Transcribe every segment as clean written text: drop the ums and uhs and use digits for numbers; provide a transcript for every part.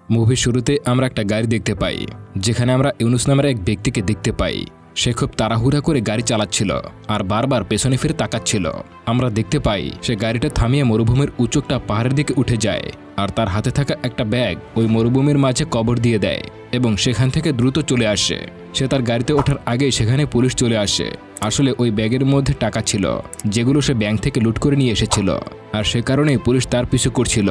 মুভির শুরুতে আমরা একটা গাড়ি দেখতে পাই, যেখানে আমরা ইউনুস নামের এক ব্যক্তিকে দেখতে পাই। সে খুব তাড়াহুড়া করে গাড়ি চালাচ্ছিল আর বারবার পেছনে ফিরে তাকাচ্ছিল। আমরা দেখতে পাই সে গাড়িটা থামিয়ে মরুভূমির উচ্চটা পাহাড়ের দিকে উঠে যায়, আর তার হাতে থাকা একটা ব্যাগ ওই মরুভূমির মাঝে কবর দিয়ে দেয় এবং সেখান থেকে দ্রুত চলে আসে। সে তার গাড়িতে ওঠার আগেই সেখানে পুলিশ চলে আসে। আসলে ওই ব্যাগের মধ্যে টাকা ছিল, যেগুলো সে ব্যাংক থেকে লুট করে নিয়ে এসেছিল, আর সে কারণেই পুলিশ তার পিছু করছিল।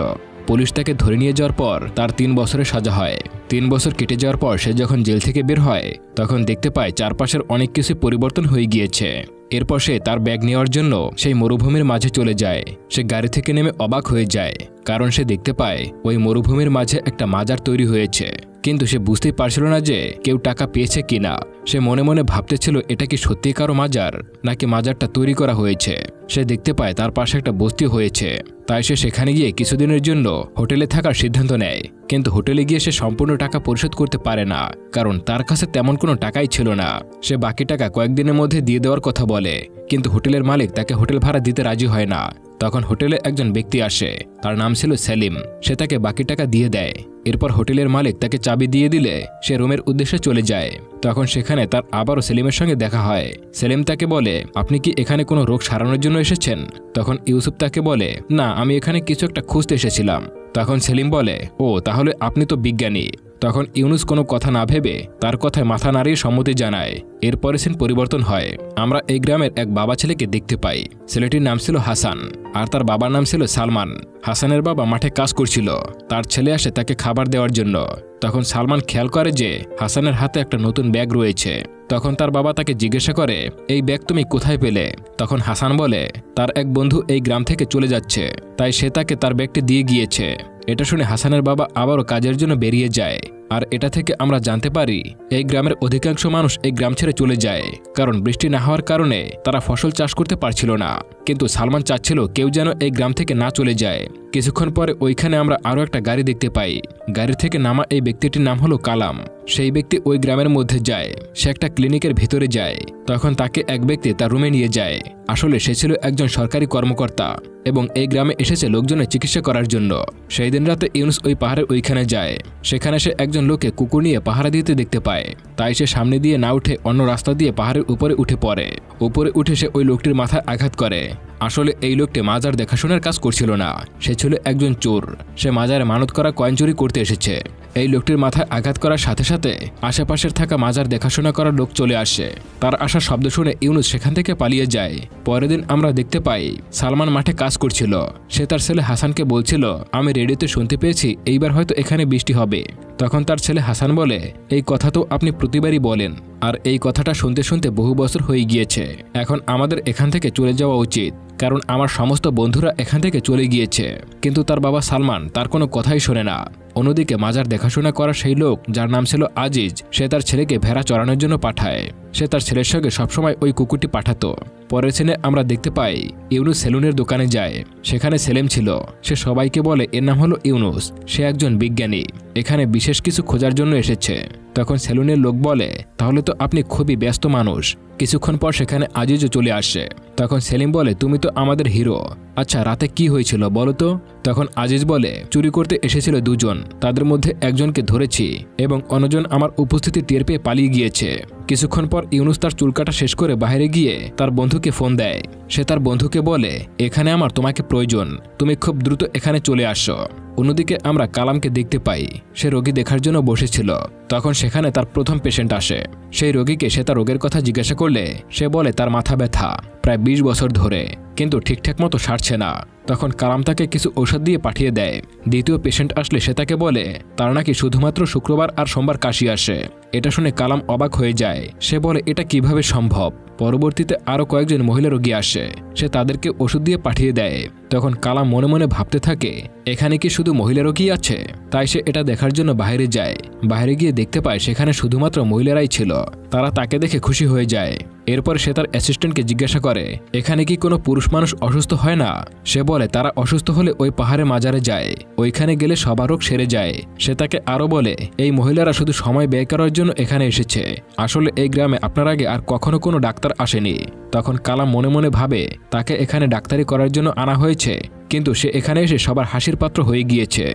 পুলিশ তাকে ধরে নিয়ে যাওয়ার পর তার 3 বছরের সাজা হয়। 3 বছর কেটে যাওয়ার পর সে যখন জেল থেকে বের হয়, তখন দেখতে পায় চারপাশের অনেক কিছু পরিবর্তন হয়ে গিয়েছে। এরপর সে তার ব্যাগ নেওয়ার জন্য সেই মরুভূমির মাঝে চলে যায়। সে গাড়ি থেকে নেমে অবাক হয়ে যায়, কারণ সে দেখতে পায় ওই মরুভূমির মাঝে একটা মাজার তৈরি হয়েছে, কিন্তু সে বুঝতেই পারছিল না যে কেউ টাকা পেয়েছে কিনা। সে মনে মনে ভাবতেছিল এটা কি সত্যি কারো মাজার, নাকি মাজারটা তৈরি করা হয়েছে। সে দেখতে পায় তার পাশে একটা বস্তি হয়েছে, তাই সে সেখানে গিয়ে কিছুদিনের জন্য হোটেলে থাকার সিদ্ধান্ত নেয়। কিন্তু হোটেলে গিয়ে সে সম্পূর্ণ টাকা পরিশোধ করতে পারে না, কারণ তার কাছে তেমন কোনো টাকাই ছিল না। সে বাকি টাকা কয়েকদিনের মধ্যে দিয়ে দেওয়ার কথা বলে, কিন্তু হোটেলের মালিক তাকে হোটেল ভাড়া দিতে রাজি হয় না। তখন হোটেলে একজন ব্যক্তি আসে, তার নাম ছিল সেলিম। সে তাকে বাকি টাকা দিয়ে দেয়। এরপর হোটেলের মালিক তাকে চাবি দিয়ে দিলে সে রুমের উদ্দেশ্যে চলে যায়। তখন সেখানে তার আবারও সেলিমের সঙ্গে দেখা হয়। সেলিম তাকে বলে, আপনি কি এখানে কোনো রোগ সারানোর জন্য এসেছেন? তখন ইউসুফ তাকে বলে, না, আমি এখানে কিছু একটা খুঁজতে এসেছিলাম। তখন সেলিম বলে, ও তাহলে আপনি তো বিজ্ঞানী। তখন ইউনুস কোনো কথা না ভেবে তার কথায় মাথা নাড়িয়ে সম্মতি জানায়। এরপরে সিন পরিবর্তন হয়। আমরা এই গ্রামের এক বাবা ছেলেকে দেখতে পাই। ছেলেটির নাম ছিল হাসান, আর তার বাবার নাম ছিল সালমান। হাসানের বাবা মাঠে কাজ করছিল, তার ছেলে আসে তাকে খাবার দেওয়ার জন্য। তখন সালমান খেয়াল করে যে হাসানের হাতে একটা নতুন ব্যাগ রয়েছে। তখন তার বাবা তাকে জিজ্ঞাসা করে, এই ব্যাগ তুমি কোথায় পেলে? তখন হাসান বলে, তার এক বন্ধু এই গ্রাম থেকে চলে যাচ্ছে, তাই সে তাকে তার ব্যাগটি দিয়ে গিয়েছে। এটা শুনে হাসানের বাবা আবারও কাজের জন্য বেরিয়ে যায়। আর এটা থেকে আমরা জানতে পারি এই গ্রামের অধিকাংশ মানুষ এই গ্রাম ছেড়ে চলে যায়, কারণ বৃষ্টি না হওয়ার কারণে তারা ফসল চাষ করতে পারছিল না। কিন্তু সালমান চাচ্ছিল কেউ যেন এই গ্রাম থেকে না চলে যায়। কিছুক্ষণ পরে ওইখানে আমরা আরও একটা গাড়ি দেখতে পাই। গাড়ি থেকে নামা এই ব্যক্তিটির নাম হলো কালাম। সেই ব্যক্তি ওই গ্রামের মধ্যে যায়। সে একটা ক্লিনিকের ভেতরে যায়। তখন তাকে এক ব্যক্তি তার রুমে নিয়ে যায়। আসলে সে ছিল একজন সরকারি কর্মকর্তা এবং এই গ্রামে এসেছে লোকজনের চিকিৎসা করার জন্য। সেই দিন রাতে ইউনুস ওই পাহাড়ের ওইখানে যায়। সেখানে সে একজন লোকে কুকুর নিয়ে পাহারা দিতে দেখতে পায়। তাই সে সামনে দিয়ে না উঠে অন্য রাস্তা দিয়ে পাহাড়ের উপরে উঠে পড়ে। উপরে উঠে সে ওই লোকটির মাথায় আঘাত করে। আসলে এই লোকটি মাজার দেখাশোনার কাজ করছিল না, সে ছিল একজন চোর। সে মাজারে মানত করা কয়েন চুরি করতে এসেছে। এই লোকটির মাথায় আঘাত করার সাথে সাথে আশেপাশের থাকা মাজার দেখাশোনা করার লোক চলে আসে। তার আসার শব্দ শুনে ইউনুস সেখান থেকে পালিয়ে যায়। পরের দিন আমরা দেখতে পাই সালমান মাঠে কাজ করছিল। সে তার ছেলে হাসানকে বলছিল, আমি রেডিওতে শুনতে পেয়েছি এইবার হয়তো এখানে বৃষ্টি হবে। তখন তার ছেলে হাসান বলে, এই কথা তো আপনি প্রতিবারই বলেন, আর এই কথাটা শুনতে শুনতে বহু বছর হয়ে গিয়েছে। এখন আমাদের এখান থেকে চলে যাওয়া উচিত, কারণ আমার সমস্ত বন্ধুরা এখান থেকে চলে গিয়েছে। কিন্তু তার বাবা সালমান তার কোনো কথাই শোনে না। অন্যদিকে মাজার দেখাশোনা করা সেই লোক, যার নাম ছিল আজিজ, সে তার ছেলেকে ভেড়া চড়ানোর জন্য পাঠায়। সে তার ছেলের সঙ্গে সবসময় ওই কুকুরটি পাঠাতো। পরের সিনে আমরা দেখতে পাই ইউনুস সেলুনের দোকানে যায়। সেখানে সেলিম ছিল। সে সবাইকে বলে এর নাম হলো ইউনুস, সে একজন বিজ্ঞানী, এখানে বিশেষ কিছু খোঁজার জন্য এসেছে। তখন সেলুনের লোক বলে, তাহলে তো আপনি খুবই ব্যস্ত মানুষ। কিছুক্ষণ পর সেখানে আজিজও চলে আসে। তখন সেলিম বলে, তুমি তো আমাদের হিরো, আচ্ছা রাতে কি হয়েছিল বলো তো? তখন আজিজ বলে, চুরি করতে এসেছিল দুজন, তাদের মধ্যে একজনকে ধরেছি এবং অন্যজন আমার উপস্থিতি টের পেয়ে পালিয়ে গিয়েছে। কিছুক্ষণ পর ইউনুস তার চুল কাটা শেষ করে বাইরে গিয়ে তার বন্ধুকে ফোন দেয়। সে তার বন্ধুকে বলে, এখানে আমার তোমাকে প্রয়োজন, তুমি খুব দ্রুত এখানে চলে আসো। অন্যদিকে আমরা কালামকে দেখতে পাই। সে রোগী দেখার জন্য বসেছিল। তখন সেখানে তার প্রথম পেশেন্ট আসে। সেই রোগীকে সে তার রোগের কথা জিজ্ঞাসা করলে সে বলে তার মাথা ব্যথা প্রায় 20 বছর ধরে, কিন্তু ঠিকঠাক মতো সারছে না। তখন কালাম তাকে কিছু ঔষধ দিয়ে পাঠিয়ে দেয়। দ্বিতীয় পেশেন্ট আসলে সে তাকে বলে তার নাকি শুধুমাত্র শুক্রবার আর সোমবার কাশি আসে। এটা শুনে কালাম অবাক হয়ে যায়। সে বলে এটা কিভাবে সম্ভব? পরবর্তীতে আরও কয়েকজন মহিলা রোগী আসে। সে তাদেরকে ওষুধ দিয়ে পাঠিয়ে দেয়। তখন কালাম মনে মনে ভাবতে থাকে, এখানে কি শুধু মহিলা রোগী আছে? তাই সে এটা দেখার জন্য বাইরে যায়। বাইরে গিয়ে দেখতে পায় সেখানে শুধুমাত্র মহিলারাই ছিল। তারা তাকে দেখে খুশি হয়ে যায়। এরপর সে তার অ্যাসিস্ট্যান্টকে জিজ্ঞাসা করে, এখানে কি কোনো পুরুষ মানুষ অসুস্থ হয় না? সে বলে তারা অসুস্থ হলে ওই পাহাড়ে মাজারে যায়, ওইখানে গেলে সবার রোগ সেরে যায়। সে তাকে আরও বলে, এই মহিলারা শুধু সময় ব্যয় করার জন্য এখানে এসেছে, আসলে এই গ্রামে আপনার আগে আর কখনো কোনো ডাক্তার আসেনি। তখন কালাম মনে মনে ভাবে তাকে এখানে ডাক্তারি করার জন্য আনা হয়েছে, কিন্তু সে এখানে এসে সবার হাসির পাত্র হয়ে গিয়েছে।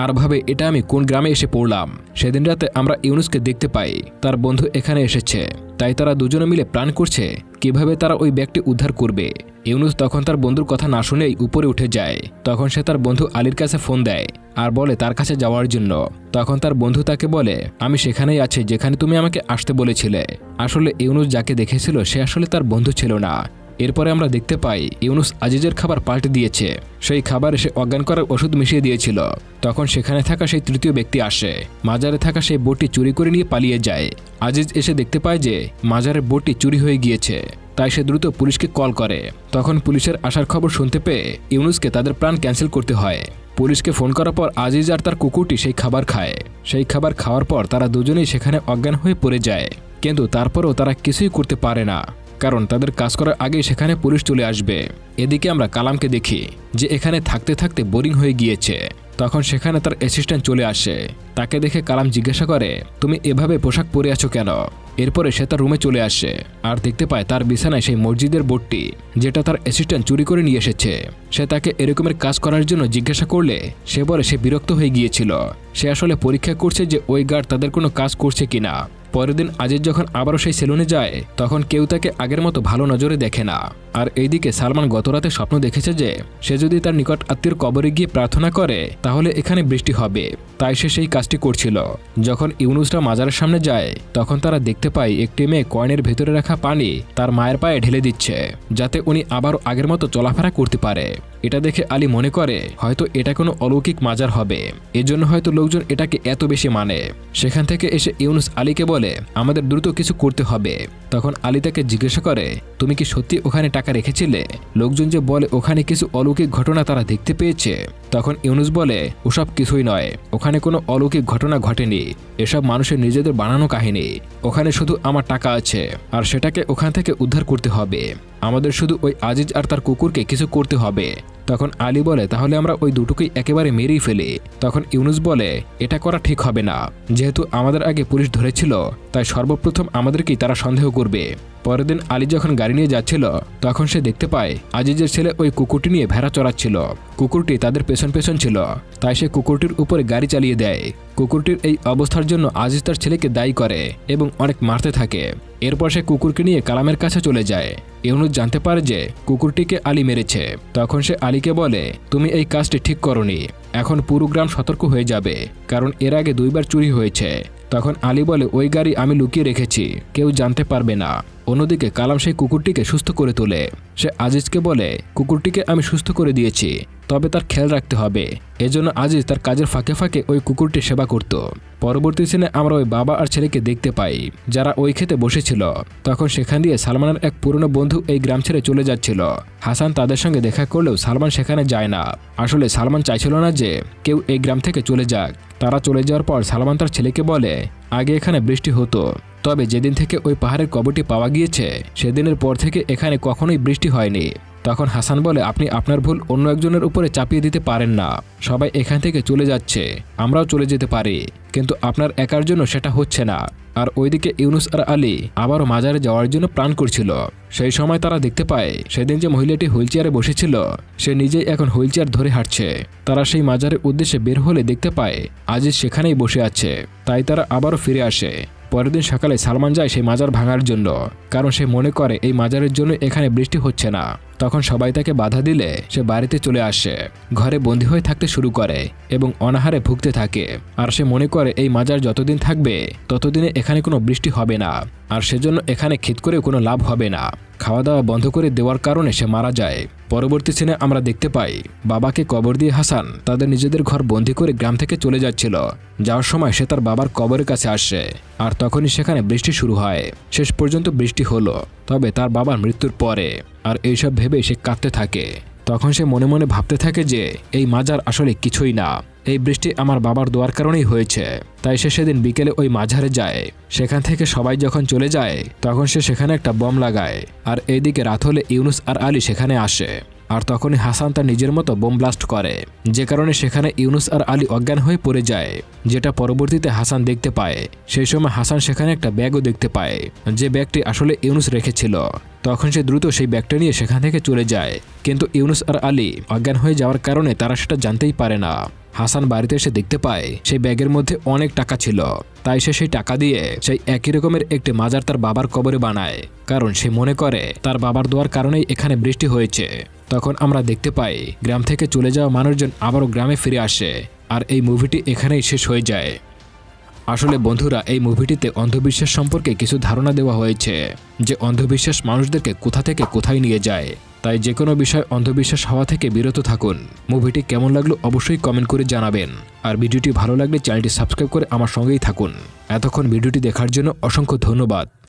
আর ভাবে এটা আমি কোন গ্রামে এসে পড়লাম। সেদিন রাতে আমরা ইউনুসকে দেখতে পাই তার বন্ধু এখানে এসেছে, তাই তারা দুজনে মিলে প্ল্যান করছে কিভাবে তারা ওই ব্যাগটি উদ্ধার করবে। ইউনুস তখন তার বন্ধুর কথা না শুনেই উপরে উঠে যায়। তখন সে তার বন্ধু আলীর কাছে ফোন দেয় আর বলে তার কাছে যাওয়ার জন্য। তখন তার বন্ধু তাকে বলে আমি সেখানেই আছি যেখানে তুমি আমাকে আসতে বলেছিলে। আসলে ইউনুস যাকে দেখেছিল সে আসলে তার বন্ধু ছিল না। এরপরে আমরা দেখতে পাই ইউনুস আজিজের খাবার পাল্টে দিয়েছে। সেই খাবারে সে অজ্ঞান করার ওষুধ মিশিয়ে দিয়েছিল। তখন সেখানে থাকা সেই তৃতীয় ব্যক্তি আসে, মাজারে থাকা সেই বোটটি চুরি করে নিয়ে পালিয়ে যায়। আজিজ এসে দেখতে পায় যে মাজারের বোটটি চুরি হয়ে গিয়েছে, তাই সে দ্রুত পুলিশকে কল করে। তখন পুলিশের আসার খবর শুনতে পেয়ে ইউনুসকে তাদের প্ল্যান ক্যান্সেল করতে হয়। পুলিশকে ফোন করার পর আজিজ আর তার কুকুরটি সেই খাবার খায়। সেই খাবার খাওয়ার পর তারা দুজনেই সেখানে অজ্ঞান হয়ে পড়ে যায়, কিন্তু তারপরও তারা কিছুই করতে পারে না, কারণ তাদের কাজ করার আগেই সেখানে পুলিশ চলে আসবে। এদিকে আমরা কালামকে দেখি যে এখানে থাকতে থাকতে বোরিং হয়ে গিয়েছে। তখন সেখানে তার অ্যাসিস্ট্যান্ট চলে আসে। তাকে দেখে কালাম জিজ্ঞাসা করে তুমি এভাবে পোশাক পরে আছো কেন? এরপরে সে তার রুমে চলে আসে আর দেখতে পায় তার বিছানায় সেই মসজিদের বোর্ডটি যেটা তার অ্যাসিস্ট্যান্ট চুরি করে নিয়ে এসেছে। সে তাকে এরকমের কাজ করার জন্য জিজ্ঞাসা করলে সে বলে সে বিরক্ত হয়ে গিয়েছিল। সে আসলে পরীক্ষা করছে যে ওই গার্ড তাদের কোনো কাজ করছে কিনা। পরের দিন আজিজ যখন আবারও সেই সেলুনে যায় তখন কেউ তাকে আগের মতো ভালো নজরে দেখে না। আর এইদিকে সালমান গতরাতে স্বপ্ন দেখেছে যে সে যদি তার নিকট আত্মীয়র কবরে গিয়ে প্রার্থনা করে তাহলে এখানে বৃষ্টি হবে, তাই সে সেই কাজটি করছিল। যখন ইউনুসরা মাজারের সামনে যায় তখন তারা দেখতে পায় একটি মেয়ে কয়েনের ভেতরে রাখা পানি তার মায়ের পায়ে ঢেলে দিচ্ছে, যাতে উনি আবারও আগের মতো চলাফেরা করতে পারে। এটা দেখে আলী মনে করে হয়তো এটা কোনো অলৌকিক মাজার হবে, এজন্য হয়তো লোকজন এটাকে এত বেশি মানে। সেখান থেকে এসে ইউনুস আলীকে বলে আমাদের দ্রুত কিছু করতে হবে। তখন আলী তাকে জিজ্ঞাসা করে তুমি কি সত্যি ওখানে টাকা রেখেছিলে? লোকজন যে বলে ওখানে কিছু অলৌকিক ঘটনা তারা দেখতে পেয়েছে। তখন ইউনুস বলে ওসব কিছুই নয়, ওখানে কোনো অলৌকিক ঘটনা ঘটেনি, এসব মানুষের নিজেদের বানানো কাহিনী। ওখানে শুধু আমার টাকা আছে আর সেটাকে ওখান থেকে উদ্ধার করতে হবে। আমাদের শুধু ওই আজিজ আর তার কুকুরকে কিছু করতে হবে। তখন আলী বলে তাহলে আমরা ওই দুটোকেই একেবারে মেরেই ফেলি। তখন ইউনুস বলে এটা করা ঠিক হবে না, যেহেতু আমাদের আগে পুলিশ ধরেছিল তাই সর্বপ্রথম আমাদেরকেই তারা সন্দেহ করবে। পরের দিন আলী যখন গাড়ি নিয়ে যাচ্ছিল তখন সে দেখতে পায় আজিজের ছেলে ওই কুকুরটি নিয়ে ভেড়া চড়াচ্ছিল। কুকুরটি তাদের পেছন পেছন ছিল, তাই সে কুকুরটির উপরে গাড়ি চালিয়ে দেয়। কুকুরটির এই অবস্থার জন্য আজিজ তার ছেলেকে দায়ী করে এবং অনেক মারতে থাকে। এরপর সে কুকুরকে নিয়ে কালামের কাছে চলে যায়। ইউনুস জানতে পারে যে কুকুরটিকে আলী মেরেছে। তখন সে আলীকে বলে তুমি এই কাজটি ঠিক করনি, এখন পুরো গ্রাম সতর্ক হয়ে যাবে, কারণ এর আগে 2 বার চুরি হয়েছে। তখন আলী বলে ওই গাড়ি আমি লুকিয়ে রেখেছি, কেউ জানতে পারবে না। অন্যদিকে কালাম সেই কুকুরটিকে সুস্থ করে তোলে। সে আজিজকে বলে কুকুরটিকে আমি সুস্থ করে দিয়েছি, তবে তার খেয়াল রাখতে হবে। এজন্য আজিজ তার কাজের ফাঁকে ফাঁকে ওই কুকুরটির সেবা করত। পরবর্তী সিনে আমরা ওই বাবা আর ছেলেকে দেখতে পাই যারা ওই খেতে বসেছিল। তখন সেখান দিয়ে সালমানের এক পুরনো বন্ধু এই গ্রাম ছেড়ে চলে যাচ্ছিল। হাসান তাদের সঙ্গে দেখা করলেও সালমান সেখানে যায় না। আসলে সালমান চাইছিল না যে কেউ এই গ্রাম থেকে চলে যাক। তারা চলে যাওয়ার পর সালমান তার ছেলেকে বলে আগে এখানে বৃষ্টি হতো, তবে যেদিন থেকে ওই পাহাড়ের কবরটি পাওয়া গিয়েছে সেদিনের পর থেকে এখানে কখনোই বৃষ্টি হয়নি। তখন হাসান বলে আপনি আপনার ভুল অন্য একজনের উপরে চাপিয়ে দিতে পারেন না। সবাই এখান থেকে চলে যাচ্ছে, আমরাও চলে যেতে পারি, কিন্তু আপনার একার জন্য সেটা হচ্ছে না। আর ওইদিকে ইউনুস আর আলী আবারও মাজারে যাওয়ার জন্য প্ল্যান করছিল। সেই সময় তারা দেখতে পায় সেদিন যে মহিলাটি হুইল চেয়ারে বসেছিল সে নিজেই এখন হুইল চেয়ার ধরে হাঁটছে। তারা সেই মাজারের উদ্দেশ্যে বের হলে দেখতে পায় আজিজ সেখানেই বসে আছে, তাই তারা আবারও ফিরে আসে। পরের দিন সকালে সালমান যায় সেই মাজার ভাঙার জন্য, কারণ সে মনে করে এই মাজারের জন্য এখানে বৃষ্টি হচ্ছে না। তখন সবাই তাকে বাধা দিলে সে বাড়িতে চলে আসে, ঘরে বন্দী হয়ে থাকতে শুরু করে এবং অনাহারে ভুগতে থাকে। আর সে মনে করে এই মাজার যতদিন থাকবে ততদিনে এখানে কোনো বৃষ্টি হবে না, আর সেজন্য এখানে ক্ষেত করে কোনো লাভ হবে না। খাওয়া দাওয়া বন্ধ করে দেওয়ার কারণে সে মারা যায়। পরবর্তী সিনে আমরা দেখতে পাই বাবাকে কবর দিয়ে হাসান তাদের নিজেদের ঘর বন্দি করে গ্রাম থেকে চলে যাচ্ছিল। যাওয়ার সময় সে তার বাবার কবরের কাছে আসে, আর তখনই সেখানে বৃষ্টি শুরু হয়। শেষ পর্যন্ত বৃষ্টি হলো, তবে তার বাবার মৃত্যুর পরে। আর এইসব ভেবে সে কাঁদতে থাকে। তখন সে মনে মনে ভাবতে থাকে যে এই মাজার আসলে কিছুই না, এই বৃষ্টি আমার বাবার দোয়ার কারণেই হয়েছে। তাই সে সেদিন বিকেলে ওই মাজারে যায়। সেখান থেকে সবাই যখন চলে যায় তখন সে সেখানে একটা বম লাগায়। আর এইদিকে রাত হলে ইউনুস আর আলী সেখানে আসে। আর তখনই হাসান তার নিজের মতো বোম ব্লাস্ট করে, যে কারণে সেখানে ইউনুস আর আলী অজ্ঞান হয়ে পড়ে যায়, যেটা পরবর্তীতে হাসান দেখতে পায়। সেই সময় হাসান সেখানে একটা ব্যাগও দেখতে পায়, যে ব্যাগটি আসলে ইউনুস রেখেছিল। তখন সে দ্রুত সেই ব্যাগটা নিয়ে সেখান থেকে চলে যায়, কিন্তু ইউনুস আর আলী অজ্ঞান হয়ে যাওয়ার কারণে তারা সেটা জানতেই পারে না। হাসান বাড়িতে এসে দেখতে পায় সেই ব্যাগের মধ্যে অনেক টাকা ছিল, তাই সে সেই টাকা দিয়ে সেই একই রকমের একটি মাজার তার বাবার কবরে বানায়, কারণ সে মনে করে তার বাবার দোয়ার কারণেই এখানে বৃষ্টি হয়েছে। তখন আমরা দেখতে পাই গ্রাম থেকে চলে যাওয়া মানুষজন আবারও গ্রামে ফিরে আসে, আর এই মুভিটি এখানেই শেষ হয়ে যায়। আসলে বন্ধুরা, এই মুভিটিতে অন্ধবিশ্বাস সম্পর্কে কিছু ধারণা দেওয়া হয়েছে, যে অন্ধবিশ্বাস মানুষদেরকে কোথা থেকে কোথায় নিয়ে যায়। তাই যে কোনো বিষয় অন্ধবিশ্বাস হওয়া থেকে বিরত থাকুন। মুভিটি কেমন লাগলো অবশ্যই কমেন্ট করে জানাবেন, আর ভিডিওটি ভালো লাগলে চ্যানেলটি সাবস্ক্রাইব করে আমার সঙ্গেই থাকুন। এতক্ষণ ভিডিওটি দেখার জন্য অসংখ্য ধন্যবাদ।